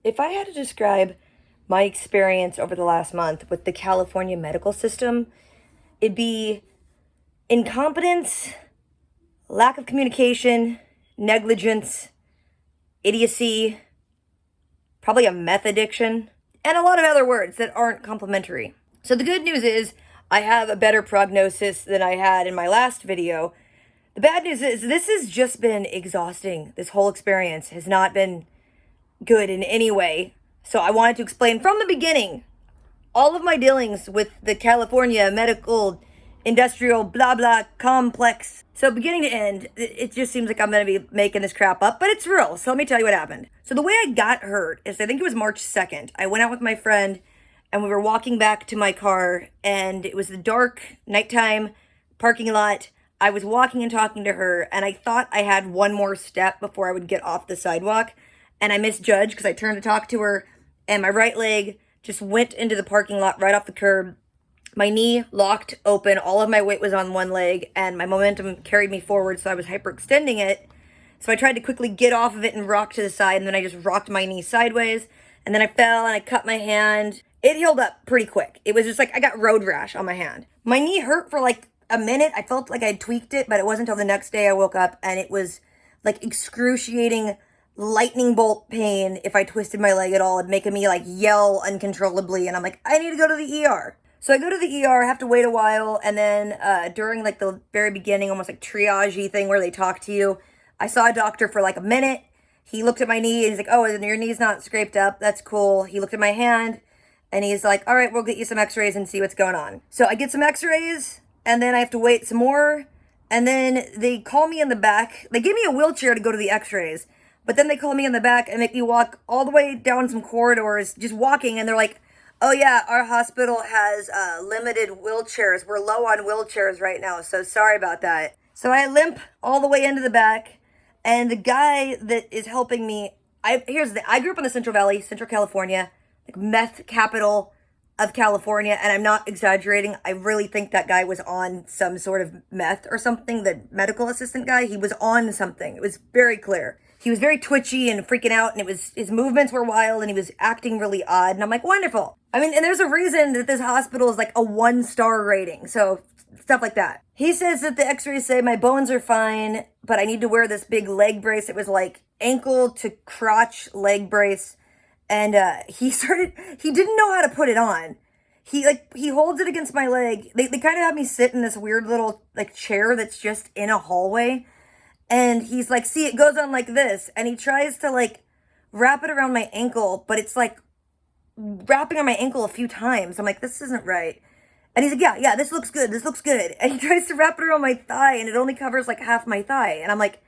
If I had to describe my experience over the last month with the California medical system, it'd be incompetence, lack of communication, negligence, idiocy, probably a meth addiction, and a lot of other words that aren't complimentary. So the good news is I have a better prognosis than I had in my last video. The bad news is this has just been exhausting. This whole experience has not been good in any way. So I wanted to explain from the beginning all of my dealings with the California medical industrial blah blah complex. So beginning to end, it just seems like I'm going to be making this crap up, but it's real. So let me tell you what happened. So the way I got hurt is I think it was March 2nd. I went out with my friend and we were walking back to my car, and it was the dark nighttime parking lot. I was walking and talking to her, and I thought I had one more step before I would get off the sidewalk, and I misjudged because I turned to talk to her, and my right leg just went into the parking lot right off the curb. My knee locked open, all of my weight was on one leg, and my momentum carried me forward, so I was hyperextending it. So I tried to quickly get off of it and rock to the side, and then I just rocked my knee sideways, and then I fell and I cut my hand. It healed up pretty quick. It was just like I got road rash on my hand. My knee hurt for like a minute. I felt like I had tweaked it, but it wasn't until the next day I woke up and it was like excruciating lightning bolt pain. If I twisted my leg at all, it'd make me like yell uncontrollably, and I'm like, I need to go to the ER. So I go to the ER, have to wait a while, and then during like the very beginning, almost like triage-y thing where they talk to you, I saw a doctor for like a minute. He looked at my knee and he's like, oh, your knee's not scraped up. That's cool. He looked at my hand and he's like, all right, we'll get you some x-rays and see what's going on. So I get some x-rays and then I have to wait some more. And then they call me in the back. They give me a wheelchair to go to the x-rays, but then they call me in the back and make me walk all the way down some corridors, just walking. And they're like, oh yeah, our hospital has limited wheelchairs. We're low on wheelchairs right now, so sorry about that. So I limp all the way into the back. And the guy that is helping me, I grew up in the Central Valley, Central California, like meth capital of California, and I'm not exaggerating. I really think that guy was on some sort of meth or something. The medical assistant guy, he was on something. It was very clear. He was very twitchy and freaking out, and his movements were wild, and he was acting really odd. And I'm like, wonderful. I mean, and there's a reason that this hospital is like a 1-star rating. So stuff like that. He says that the x-rays say my bones are fine, but I need to wear this big leg brace. It was like ankle to crotch leg brace. And he didn't know how to put it on. He holds it against my leg. They kind of have me sit in this weird little like chair that's just in a hallway. And he's like, see, it goes on like this. And he tries to like wrap it around my ankle, but it's like wrapping on my ankle a few times. I'm like, this isn't right. And he's like, yeah, this looks good. This looks good. And he tries to wrap it around my thigh, and it only covers like half my thigh. And I'm like,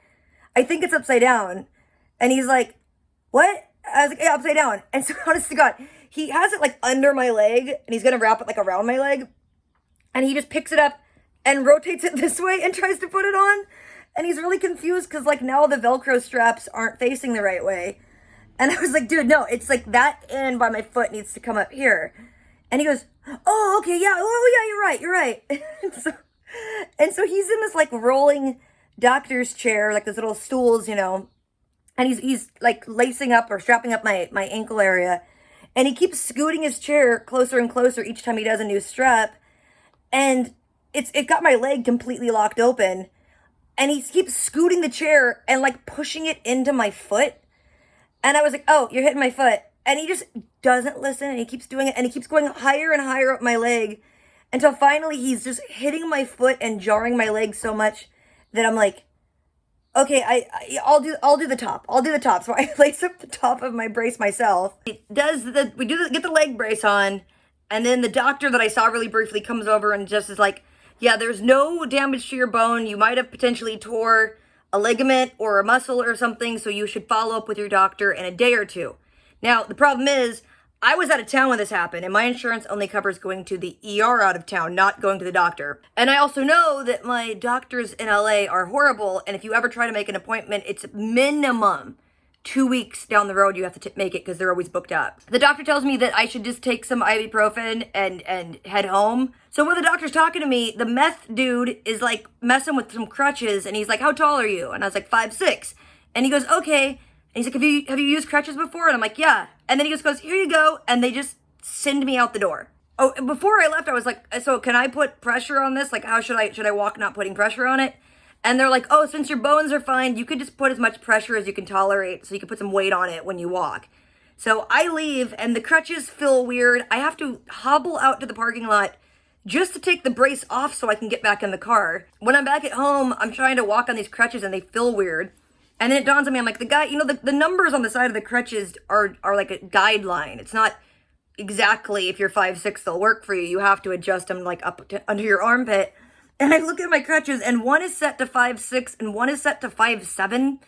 I think it's upside down. And he's like, what? I was like, yeah, upside down. And so honest to God, he has it like under my leg, and he's going to wrap it like around my leg. And he just picks it up and rotates it this way and tries to put it on. And he's really confused because like now the Velcro straps aren't facing the right way. And I was like, dude, no, it's like that end by my foot needs to come up here. And he goes, oh, okay, yeah, oh, yeah, you're right. and so he's in this like rolling doctor's chair, like those little stools, you know, and he's like lacing up or strapping up my ankle area, and he keeps scooting his chair closer and closer each time he does a new strap, and it got my leg completely locked open, and he keeps scooting the chair and like pushing it into my foot, and I was like, oh, you're hitting my foot. And he just doesn't listen, and he keeps doing it, and he keeps going higher and higher up my leg until finally he's just hitting my foot and jarring my leg so much that I'm like, okay, I'll do the top. I'll do the top. So I lace up the top of my brace myself. We get the leg brace on, and then the doctor that I saw really briefly comes over and just is like, yeah, there's no damage to your bone. You might have potentially tore a ligament or a muscle or something, so you should follow up with your doctor in a day or two. Now, the problem is, I was out of town when this happened, and my insurance only covers going to the ER out of town, not going to the doctor. And I also know that my doctors in LA are horrible, and if you ever try to make an appointment, it's minimum 2 weeks down the road you have to make it because they're always booked up. The doctor tells me that I should just take some ibuprofen and head home. So when the doctor's talking to me, the meth dude is like messing with some crutches, and he's like, how tall are you? And I was like, 5'6". And he goes, okay. And he's like, have you used crutches before? And I'm like, yeah. And then he just goes, here you go. And they just send me out the door. Oh, before I left, I was like, so can I put pressure on this? Like, how should I walk not putting pressure on it? And they're like, oh, since your bones are fine, you could just put as much pressure as you can tolerate so you can put some weight on it when you walk. So I leave and the crutches feel weird. I have to hobble out to the parking lot just to take the brace off so I can get back in the car. When I'm back at home, I'm trying to walk on these crutches and they feel weird. And then it dawns on me, I'm like, the guy, the numbers on the side of the crutches are like a guideline. It's not exactly if you're 5'6", they'll work for you. You have to adjust them like up to, under your armpit. And I look at my crutches and one is set to 5'6" and one is set to 5'7".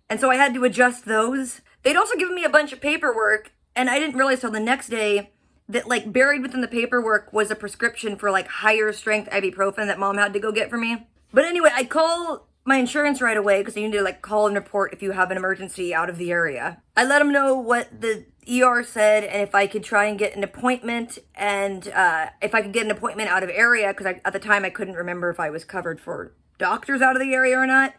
And so I had to adjust those. They'd also given me a bunch of paperwork and I didn't realize till the next day that like buried within the paperwork was a prescription for like higher strength ibuprofen that mom had to go get for me. But anyway, I call my insurance right away because you need to like call and report if you have an emergency out of the area. I let them know what the ER said and if I could try and get an appointment and if I could get an appointment out of area because at the time I couldn't remember if I was covered for doctors out of the area or not.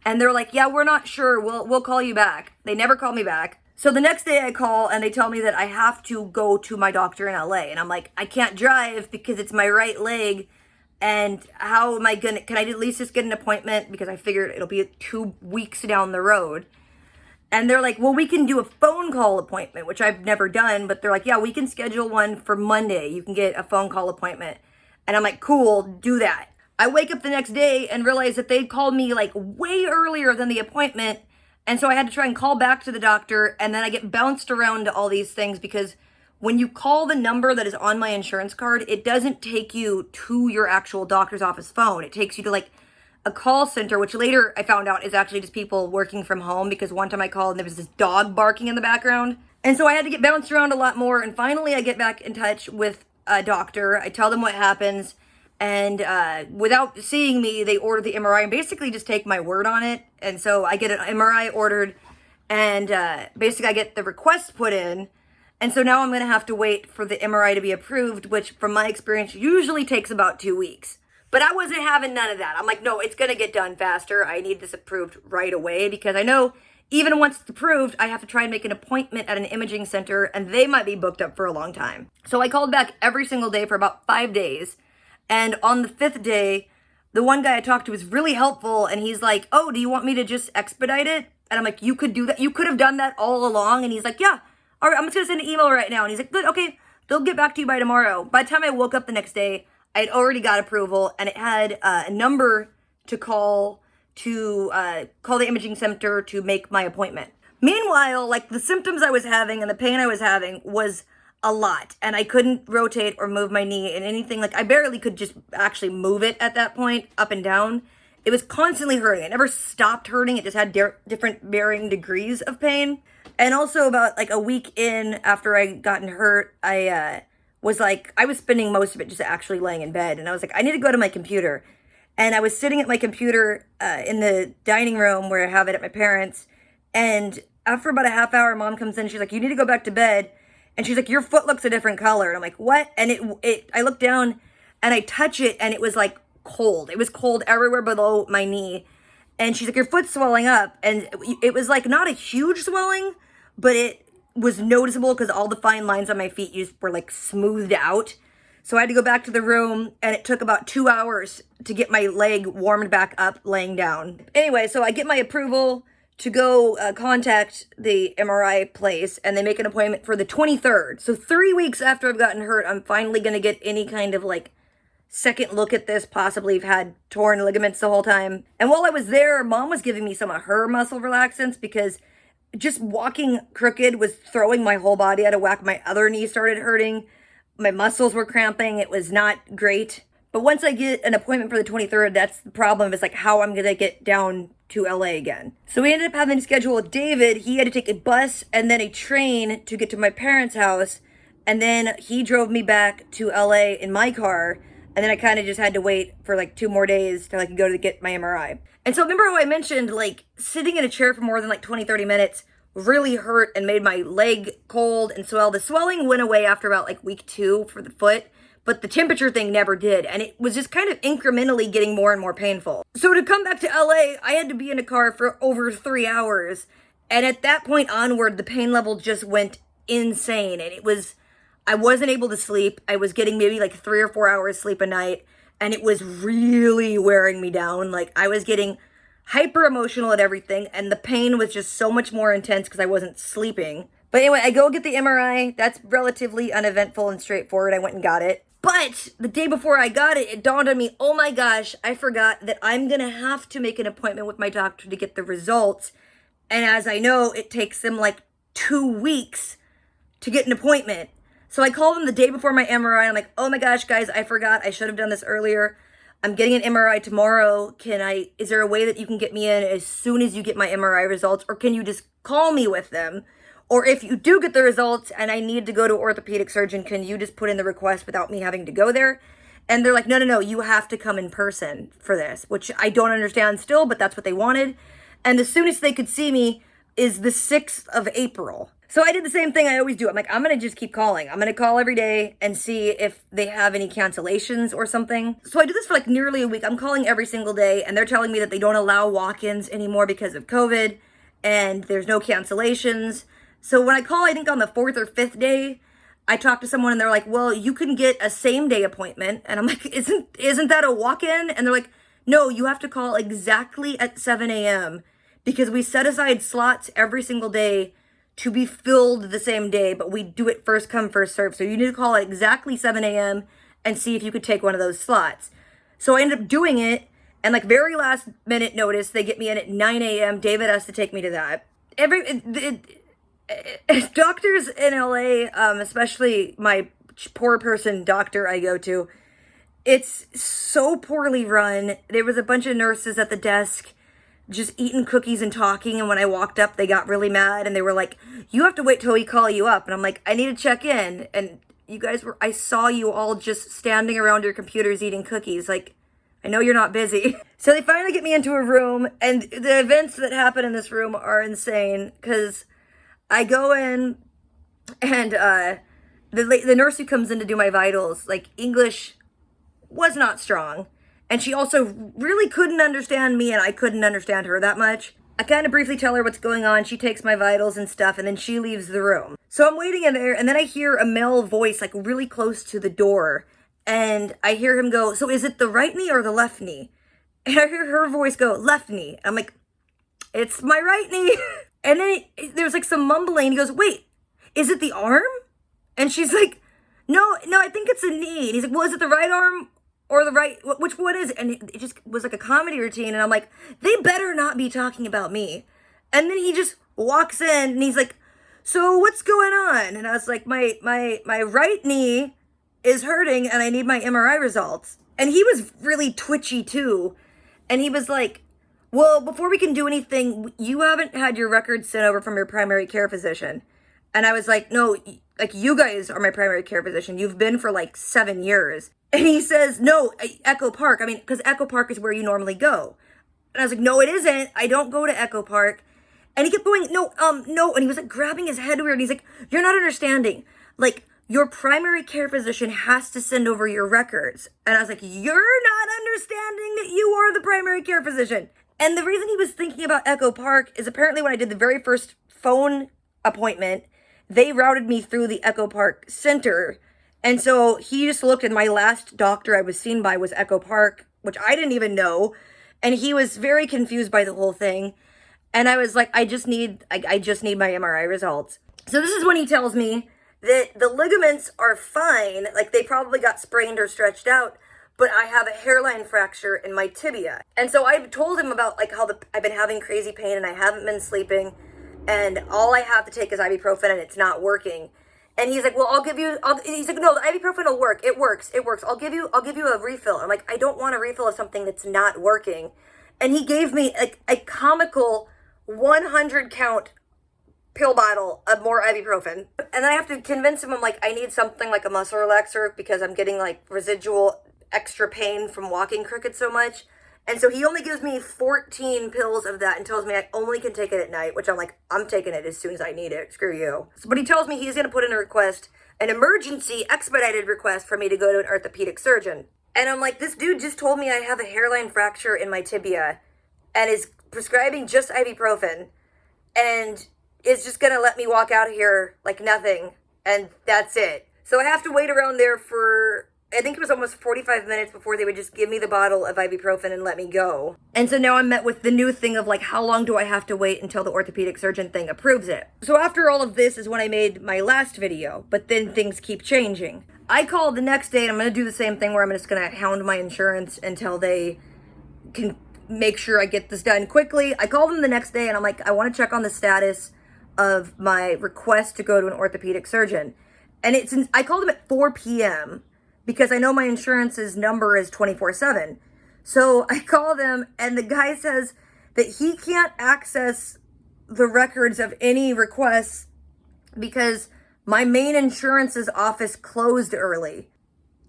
And they're like, yeah, we're not sure. We'll call you back. They never called me back. So the next day I call and they tell me that I have to go to my doctor in LA. And I'm like, I can't drive because it's my right leg. And how am I gonna, can I at least just get an appointment? Because I figured it'll be 2 weeks down the road. And they're like, well, we can do a phone call appointment, which I've never done. But they're like, yeah, we can schedule one for Monday. You can get a phone call appointment. And I'm like, cool, do that. I wake up the next day and realize that they'd called me like way earlier than the appointment. And so I had to try and call back to the doctor. And then I get bounced around to all these things because when you call the number that is on my insurance card, it doesn't take you to your actual doctor's office phone. It takes you to like a call center, which later I found out is actually just people working from home because one time I called and there was this dog barking in the background. And so I had to get bounced around a lot more. And finally I get back in touch with a doctor. I tell them what happens. And without seeing me, they order the MRI and basically just take my word on it. And so I get an MRI ordered and basically I get the request put in. And so now I'm going to have to wait for the MRI to be approved, which from my experience usually takes about 2 weeks. But I wasn't having none of that. I'm like, no, it's going to get done faster. I need this approved right away because I know even once it's approved, I have to try and make an appointment at an imaging center and they might be booked up for a long time. So I called back every single day for about 5 days. And on the 5th day, the one guy I talked to was really helpful. And he's like, oh, do you want me to just expedite it? And I'm like, you could do that. You could have done that all along. And he's like, yeah. All right, I'm just going to send an email right now. And he's like, good, okay, they'll get back to you by tomorrow. By the time I woke up the next day, I had already got approval. And it had a number to call the imaging center to make my appointment. Meanwhile, like the symptoms I was having and the pain I was having was a lot. And I couldn't rotate or move my knee and anything. Like I barely could just actually move it at that point, up and down. It was constantly hurting. It never stopped hurting. It just had different varying degrees of pain. And also about like a week in after I gotten hurt, I was spending most of it just actually laying in bed. And I was like, I need to go to my computer. And I was sitting at my computer in the dining room where I have it at my parents'. And after about a half hour, mom comes in. She's like, you need to go back to bed. And she's like, your foot looks a different color. And I'm like, what? And I looked down and I touch it and it was like cold. It was cold everywhere below my knee. And she's like, your foot's swelling up. And it was like not a huge swelling, but it was noticeable because all the fine lines on my feet were like smoothed out. So I had to go back to the room and it took about 2 hours to get my leg warmed back up laying down. Anyway, so I get my approval to go contact the MRI place and they make an appointment for the 23rd. So 3 weeks after I've gotten hurt, I'm finally going to get any kind of like second look at this. Possibly have had torn ligaments the whole time. And while I was there, mom was giving me some of her muscle relaxants because just walking crooked was throwing my whole body out of whack. My other knee started hurting. My muscles were cramping. It was not great. But once I get an appointment for the 23rd, that's the problem. Is like how I'm going to get down to LA again. So we ended up having to schedule with David. He had to take a bus and then a train to get to my parents' house. And then he drove me back to LA in my car. And then I kind of just had to wait for like 2 more days till I could go to get my MRI. And so remember how I mentioned like sitting in a chair for more than like 20-30 minutes really hurt and made my leg cold and swell. The swelling went away after about like week 2 for the foot, but the temperature thing never did. And it was just kind of incrementally getting more and more painful. So to come back to LA, I had to be in a car for over 3 hours. And at that point onward, the pain level just went insane. And I wasn't able to sleep. I was getting maybe like 3 or 4 hours sleep a night. And it was really wearing me down. Like, I was getting hyper emotional at everything. And the pain was just so much more intense because I wasn't sleeping. But anyway, I go get the MRI. That's relatively uneventful and straightforward. I went and got it. But the day before I got it, it dawned on me, oh my gosh, I forgot that I'm going to have to make an appointment with my doctor to get the results. And as I know, it takes them like 2 weeks to get an appointment. So I called them the day before my MRI. I'm like, oh my gosh, guys, I forgot. I should have done this earlier. I'm getting an MRI tomorrow. Is there a way that you can get me in as soon as you get my MRI results? Or can you just call me with them? Or if you do get the results and I need to go to an orthopedic surgeon, can you just put in the request without me having to go there? And they're like, no, you have to come in person for this, which I don't understand still, but that's what they wanted. And the soonest they could see me is the 6th of April. So I did the same thing I always do. I'm like, I'm going to just keep calling. I'm going to call every day and see if they have any cancellations or something. So I do this for like nearly a week. I'm calling every single day and they're telling me that they don't allow walk-ins anymore because of COVID and there's no cancellations. So when I call, I think on the 4th or 5th day, I talk to someone and they're like, well, you can get a same day appointment. And I'm like, isn't that a walk-in? And they're like, no, you have to call exactly at 7 a.m. because we set aside slots every single day to be filled the same day, but we do it first come, first serve. So you need to call at exactly 7 a.m. and see if you could take one of those slots. So I ended up doing it, and like very last minute notice, they get me in at 9 a.m. David has to take me to that. Doctors in LA, especially my poor person doctor I go to, it's so poorly run. There was a bunch of nurses at the desk just eating cookies and talking, and when I walked up, they got really mad, and they were like, you have to wait till we call you up. And I'm like, I need to check in. And you guys I saw you all just standing around your computers eating cookies. Like, I know you're not busy. So they finally get me into a room, and the events that happen in this room are insane, because I go in, and the nurse who comes in to do my vitals, like, English was not strong. And she also really couldn't understand me, and I couldn't understand her that much. I kind of briefly tell her what's going on. She takes my vitals and stuff, and then she leaves the room. So I'm waiting in there, and then I hear a male voice, like, really close to the door. And I hear him go, so is it the right knee or the left knee? And I hear her voice go, left knee. I'm like, it's my right knee. And then there's like some mumbling. He goes, wait, is it the arm? And she's like, no, I think it's a knee. And he's like, well, is it the right arm or the right, which one is it? And it just was like a comedy routine. And I'm like, they better not be talking about me. And then he just walks in and he's like, so what's going on? And I was like, my right knee is hurting and I need my MRI results. And he was really twitchy too. And he was like, well, before we can do anything, you haven't had your records sent over from your primary care physician. And I was like, no, like, you guys are my primary care physician. You've been for like 7 years. And he says, no, Echo Park. I mean, because Echo Park is where you normally go. And I was like, no, it isn't. I don't go to Echo Park. And he kept going, no. And he was like grabbing his head weird. And he's like, you're not understanding. Like, your primary care physician has to send over your records. And I was like, you're not understanding that you are the primary care physician. And the reason he was thinking about Echo Park is apparently when I did the very first phone appointment, they routed me through the Echo Park Center. And so he just looked, and my last doctor I was seen by was Echo Park, which I didn't even know. And he was very confused by the whole thing. And I was like, I just need my MRI results. So this is when he tells me that the ligaments are fine. Like, they probably got sprained or stretched out, but I have a hairline fracture in my tibia. And so I told him about like how I've been having crazy pain and I haven't been sleeping, and all I have to take is ibuprofen and it's not working. And he's like, well, he's like, no, the ibuprofen will work. It works. I'll give you a refill. I'm like, I don't want a refill of something that's not working. And he gave me like a comical 100 count pill bottle of more ibuprofen. And then I have to convince him, I'm like, I need something like a muscle relaxer because I'm getting like residual extra pain from walking crooked so much. And so he only gives me 14 pills of that and tells me I only can take it at night, which I'm like, I'm taking it as soon as I need it. Screw you. But he tells me he's going to put in a request, an emergency expedited request for me to go to an orthopedic surgeon. And I'm like, this dude just told me I have a hairline fracture in my tibia and is prescribing just ibuprofen. and is just gonna let me walk out of here like nothing, and that's it. So I have to wait around there for, I think it was almost 45 minutes before they would just give me the bottle of ibuprofen and let me go. And so now I'm met with the new thing of like, how long do I have to wait until the orthopedic surgeon thing approves it? So after all of this is when I made my last video, but then things keep changing. I called the next day and I'm gonna do the same thing where I'm just gonna hound my insurance until they can make sure I get this done quickly. I called them the next day and I'm like, I wanna check on the status of my request to go to an orthopedic surgeon. And I called them at 4 p.m. because I know my insurance's number is 24/7. So I call them and the guy says that he can't access the records of any requests because my main insurance's office closed early.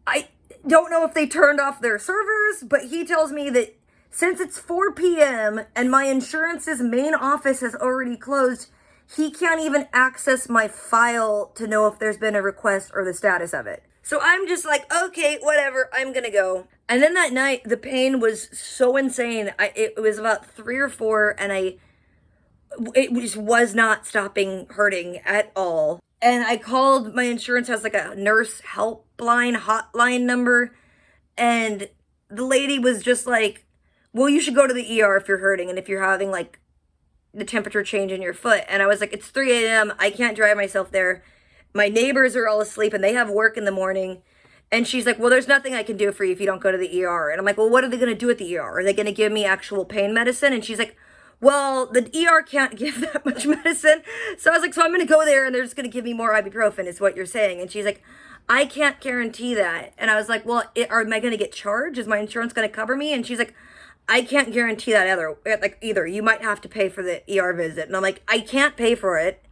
I don't know if they turned off their servers, but he tells me that since it's 4 p.m. and my insurance's main office has already closed, he can't even access my file to know if there's been a request or the status of it. So I'm just like, okay, whatever, I'm gonna go. And then that night, the pain was so insane. It was about 3 or 4, and it just was not stopping hurting at all. And I called, my insurance has like a nurse helpline hotline number, and the lady was just like, well, you should go to the ER if you're hurting and if you're having like the temperature change in your foot. And I was like, it's 3 a.m. I can't drive myself there. My neighbors are all asleep and they have work in the morning. And she's like, well, there's nothing I can do for you if you don't go to the ER. And I'm like, well, what are they going to do at the ER? Are they going to give me actual pain medicine? And she's like, well, the ER can't give that much medicine. So I was like, so I'm going to go there and they're just going to give me more ibuprofen is what you're saying. And she's like, I can't guarantee that. And I was like, well, am I going to get charged? Is my insurance going to cover me? And she's like, I can't guarantee that either. You might have to pay for the ER visit. And I'm like, I can't pay for it.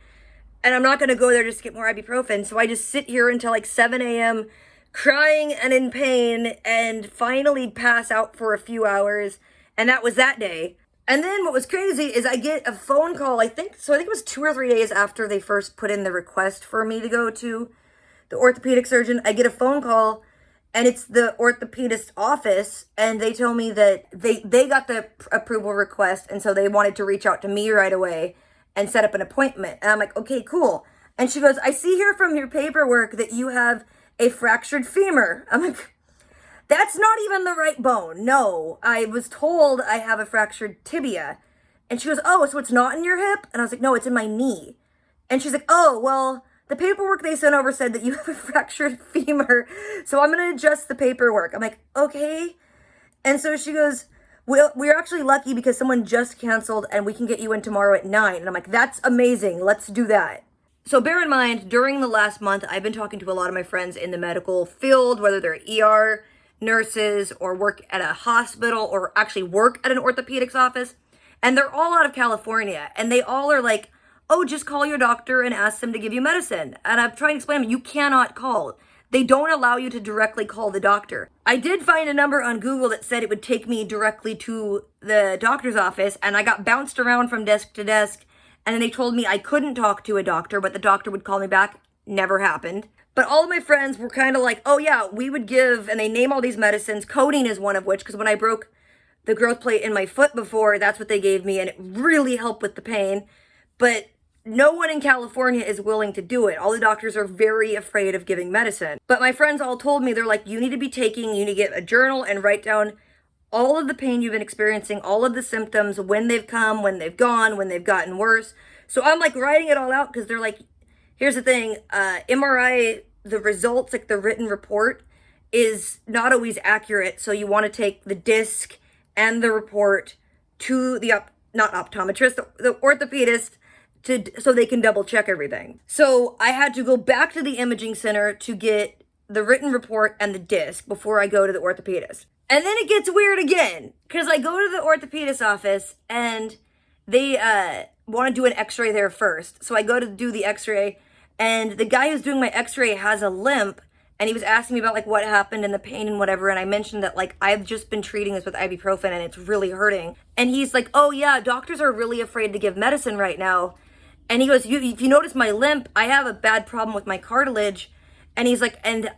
And I'm not going to go there just to get more ibuprofen. So I just sit here until like 7 a.m. crying and in pain and finally pass out for a few hours. And that was that day. And then what was crazy is I get a phone call, I think it was 2 or 3 days after they first put in the request for me to go to the orthopedic surgeon. I get a phone call and it's the orthopedist office, and they tell me that they got the approval request, and so they wanted to reach out to me right away and set up an appointment. And I'm like, okay, cool. And she goes, I see here from your paperwork that you have a fractured femur. I'm like, that's not even the right bone. No, I was told I have a fractured tibia. And she goes, oh, so it's not in your hip? And I was like, no, it's in my knee. And she's like, oh, well, the paperwork they sent over said that you have a fractured femur, so I'm going to adjust the paperwork. I'm like, okay. And so she goes, well, we're actually lucky because someone just canceled and we can get you in tomorrow at 9. And I'm like, that's amazing. Let's do that. So bear in mind, during the last month, I've been talking to a lot of my friends in the medical field, whether they're ER nurses or work at a hospital or actually work at an orthopedics office. And they're all out of California. And they all are like, oh, just call your doctor and ask them to give you medicine. And I'm trying to explain to them, you cannot call. They don't allow you to directly call the doctor. I did find a number on Google that said it would take me directly to the doctor's office, and I got bounced around from desk to desk, and then they told me I couldn't talk to a doctor, but the doctor would call me back. Never happened. But all of my friends were kind of like, oh yeah, we would give, and they name all these medicines. Codeine is one of which, because when I broke the growth plate in my foot before, that's what they gave me, and it really helped with the pain. But no one in California is willing to do it. All the doctors are very afraid of giving medicine. But my friends all told me, they're like, you need to get a journal and write down all of the pain you've been experiencing, all of the symptoms, when they've come, when they've gone, when they've gotten worse. So I'm like writing it all out because they're like, here's the thing, MRI, the results, like the written report is not always accurate. So you want to take the disc and the report to the, not optometrist, the orthopedist, so they can double check everything. So I had to go back to the imaging center to get the written report and the disc before I go to the orthopedist. And then it gets weird again, because I go to the orthopedist office and they want to do an x-ray there first. So I go to do the x-ray, and the guy who's doing my x-ray has a limp, and he was asking me about like what happened and the pain and whatever. And I mentioned that like I've just been treating this with ibuprofen and it's really hurting. And he's like, oh yeah, doctors are really afraid to give medicine right now. And he goes, if you notice my limp, I have a bad problem with my cartilage. And he's like, and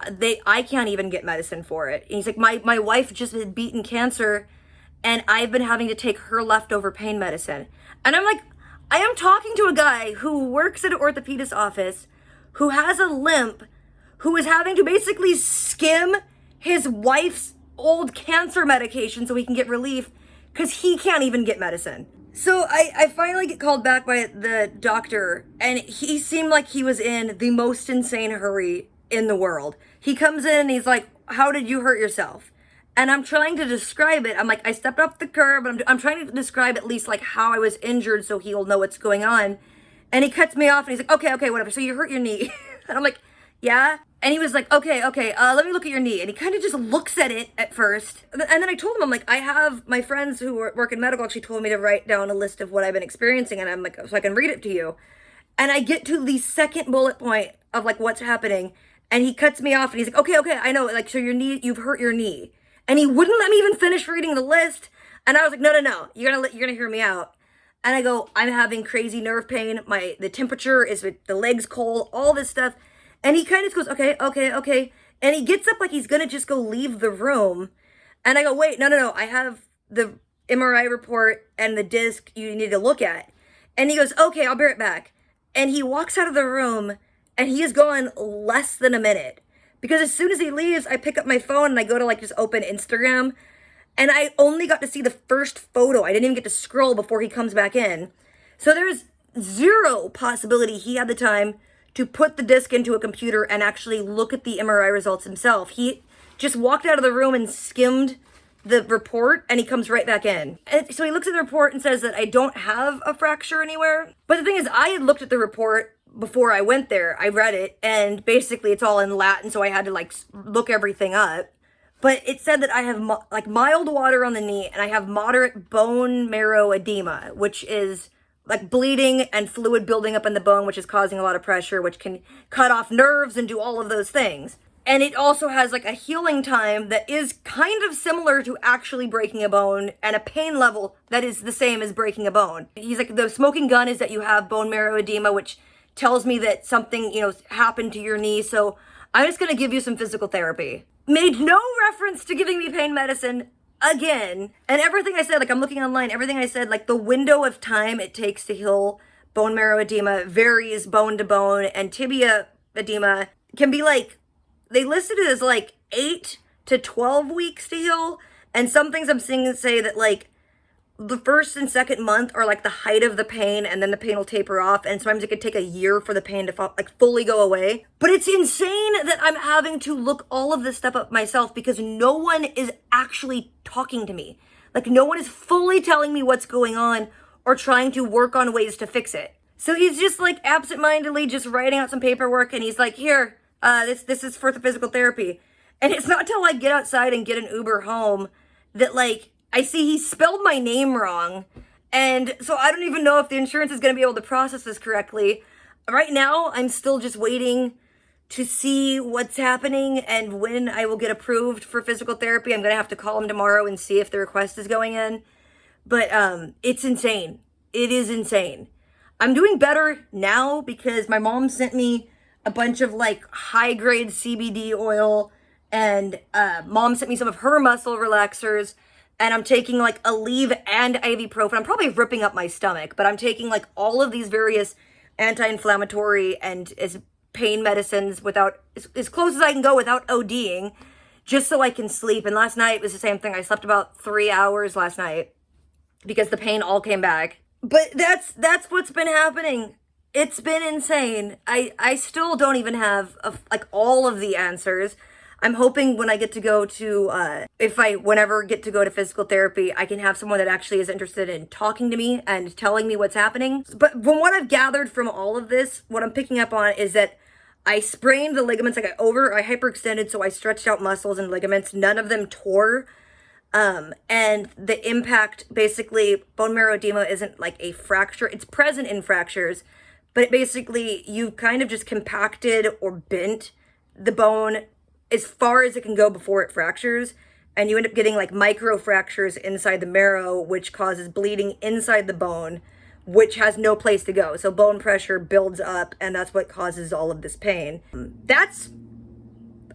I can't even get medicine for it. And he's like, my wife just had beaten cancer and I've been having to take her leftover pain medicine. And I'm like, I am talking to a guy who works at an orthopedist office, who has a limp, who is having to basically skim his wife's old cancer medication so he can get relief because he can't even get medicine. So I finally get called back by the doctor, and he seemed like he was in the most insane hurry in the world. He comes in and he's like, how did you hurt yourself? And I'm trying to describe it. I'm like, I stepped off the curb. I'm trying to describe at least like how I was injured so he'll know what's going on. And he cuts me off and he's like, okay, whatever. So you hurt your knee. And I'm like, yeah. And he was like, okay, let me look at your knee. And he kind of just looks at it at first. And then I told him, I'm like, I have my friends who work in medical actually told me to write down a list of what I've been experiencing. And I'm like, so I can read it to you. And I get to the second bullet point of like what's happening. And he cuts me off and he's like, okay, I know. Like, so your knee, you've hurt your knee. And he wouldn't let me even finish reading the list. And I was like, no, you're gonna hear me out. And I go, I'm having crazy nerve pain. The temperature is, the leg's cold, all this stuff. And he kind of goes, okay. And he gets up like he's going to just go leave the room. And I go, wait, no. I have the MRI report and the disc you need to look at. And he goes, okay, I'll bear it back. And he walks out of the room and he is gone less than a minute. Because as soon as he leaves, I pick up my phone and I go to like just open Instagram. And I only got to see the first photo. I didn't even get to scroll before he comes back in. So there's zero possibility he had the time to put the disc into a computer and actually look at the MRI results himself. He just walked out of the room and skimmed the report and he comes right back in. And so he looks at the report and says that I don't have a fracture anywhere. But the thing is, I had looked at the report before I went there. I read it and basically it's all in Latin, so I had to like look everything up. But it said that I have like mild water on the knee and I have moderate bone marrow edema, which is like bleeding and fluid building up in the bone, which is causing a lot of pressure, which can cut off nerves and do all of those things. And it also has like a healing time that is kind of similar to actually breaking a bone and a pain level that is the same as breaking a bone. He's like, the smoking gun is that you have bone marrow edema, which tells me that something, happened to your knee. So I'm just going to give you some physical therapy. Made no reference to giving me pain medicine again. And everything I said, like I'm looking online, everything I said, like the window of time it takes to heal bone marrow edema varies bone to bone, and tibia edema can be like, they listed it as like 8 to 12 weeks to heal. And some things I'm seeing say that like the first and second month are like the height of the pain, and then the pain will taper off, and sometimes it could take a year for the pain to fully go away. But it's insane that I'm having to look all of this stuff up myself because no one is actually talking to me. Like no one is fully telling me what's going on or trying to work on ways to fix it. So he's just like absentmindedly just writing out some paperwork, and he's like, here, this is for the physical therapy. And it's not till I get outside and get an Uber home that like I see he spelled my name wrong. And so I don't even know if the insurance is going to be able to process this correctly. Right now, I'm still just waiting to see what's happening and when I will get approved for physical therapy. I'm going to have to call him tomorrow and see if the request is going in. But it's insane. It is insane. I'm doing better now because my mom sent me a bunch of like high-grade CBD oil, and mom sent me some of her muscle relaxers. And I'm taking like Aleve and ibuprofen. I'm probably ripping up my stomach, but I'm taking like all of these various anti-inflammatory and pain medicines without, as close as I can go without ODing, just so I can sleep. And last night was the same thing. I slept about 3 hours last night because the pain all came back. But that's what's been happening. It's been insane. I still don't even have like all of the answers. I'm hoping when I get to go to, whenever get to go to physical therapy, I can have someone that actually is interested in talking to me and telling me what's happening. But from what I've gathered from all of this, what I'm picking up on is that I sprained the ligaments, like I hyperextended, so I stretched out muscles and ligaments. None of them tore. And the impact, basically, bone marrow edema isn't like a fracture. It's present in fractures, but basically you kind of just compacted or bent the bone as far as it can go before it fractures, and you end up getting like micro fractures inside the marrow, which causes bleeding inside the bone, which has no place to go. So bone pressure builds up, and that's what causes all of this pain. That's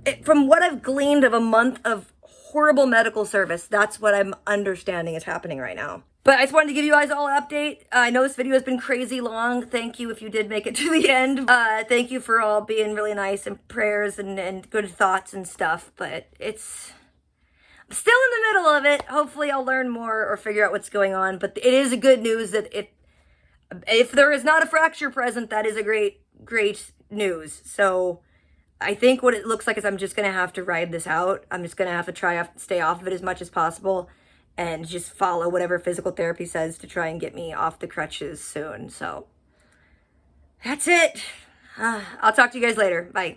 it, from what I've gleaned of a month of horrible medical service. That's what I'm understanding is happening right now. But I just wanted to give you guys all an update. I know this video has been crazy long. Thank you if you did make it to the end. Thank you for all being really nice and prayers and good thoughts and stuff. But I'm still in the middle of it. Hopefully I'll learn more or figure out what's going on. But it is a good news that if there is not a fracture present, that is a great news. So I think what it looks like is I'm just going to have to ride this out. I'm just going to have to try to stay off of it as much as possible and just follow whatever physical therapy says to try and get me off the crutches soon. So that's it. I'll talk to you guys later. Bye.